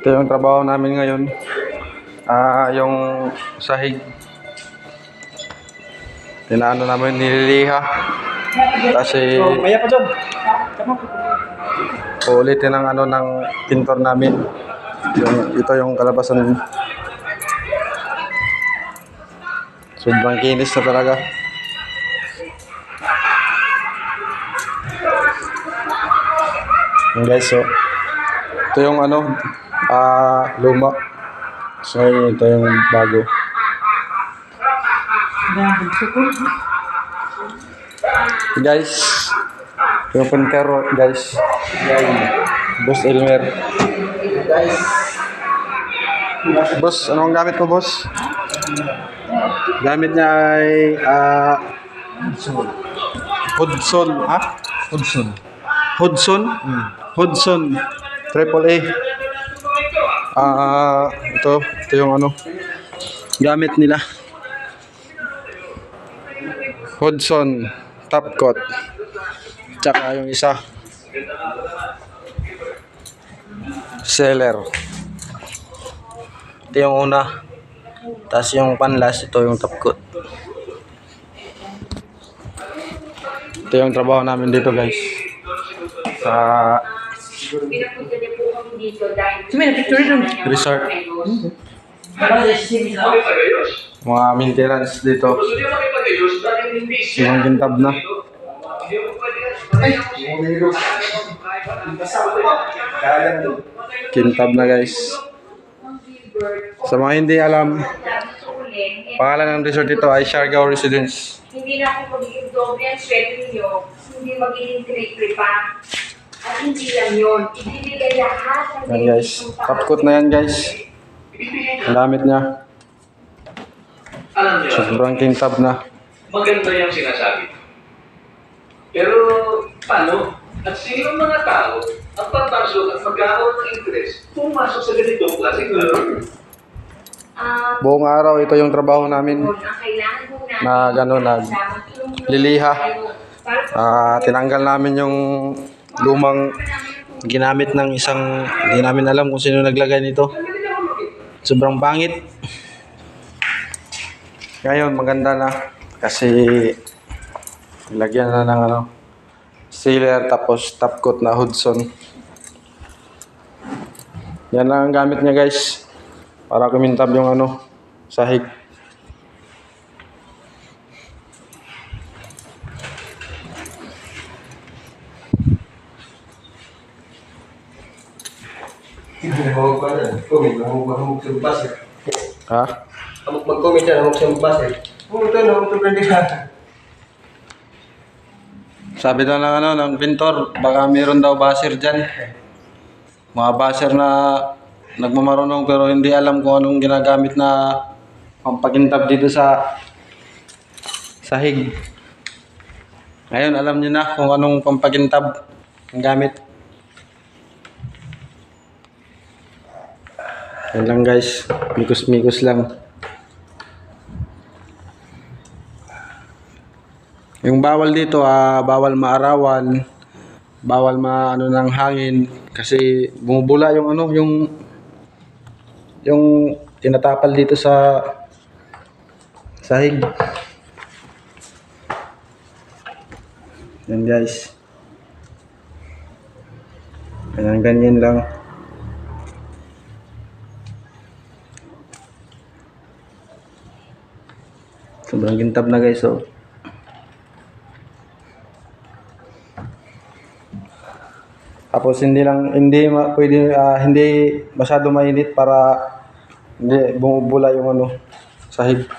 Ito yung trabaho namin ngayon. Yung sahig. Tinaano namin, nililiha. Kasi Maya pa doon. ulitin ang ano ng pintor namin. Ito yung kalabasan. Sobrang kinis na talaga. Yan guys, so ito yung ano, luma. So ito yung bago. Guys, yung puntero guys. Boss Elmer. Guys. Boss, anong gamit mo, boss? Gamit niya ay Hudson, ha? Hudson. Hudson? Hudson Triple A. Ito yung ano gamit nila. Hudson top coat. Tsaka yung isa seller. Ito yung una. Tapos yung panlas, ito yung top coat. Ito yung trabaho namin dito guys. Sa Pinapunta niya po kami dito dahil resort. Mga maintenance dito. Yung gintab na. Kintab na guys. Sa mga hindi alam, pangalan ng resort dito ay Siargao Residence. hindi na ako magiging doble ang sweldo niyo, hindi magiging triple pa. At hindi lang yun, ibibigay lahat ng Yan guys, top coat na yan guys. Ang gamit niya. Alam niyo, Sobrang kintab na. maganda yung sinasabi. Pero, paano? At sino mga tao ang papasok at magkakaroon ng interest pumasok sa ganitong klaseng laro? Buong araw ito yung trabaho namin. Ang kailangan mo Na gano'n, liliha. Tinanggal namin yung lumang ginamit ng isang, hindi namin alam kung sino naglagay nito. Sobrang pangit. Ngayon maganda na kasi lagyan na ng ano, sealer tapos top coat na Hudson. Yan lang ang gamit niya guys para kumintab yung ano, sahig. Huwag pa na. Comment. Huwag sa basir. Ha? Mag-comment yan. Huwag sa basir. Huwag ito na. Huwag ito pwede ka. Sabi daw ng ano, ng pintor, baka meron daw basir dyan. Mga basir na nagmamarunong pero hindi alam kung anong ginagamit na pampakintab dito sa sahig. Ngayon alam niyo na kung anong pampakintab ang gamit. Yan lang guys, mikos-mikos lang. Yung bawal dito, bawal maarawan, bawal maano ng hangin kasi bumubula yung ano, yung tinatapal dito sa sahig. Yan guys. Ganyan lang. Sobrang gintab na guys, oh. Tapos hindi masyado mainit para hindi bumubula yung ano, sahig.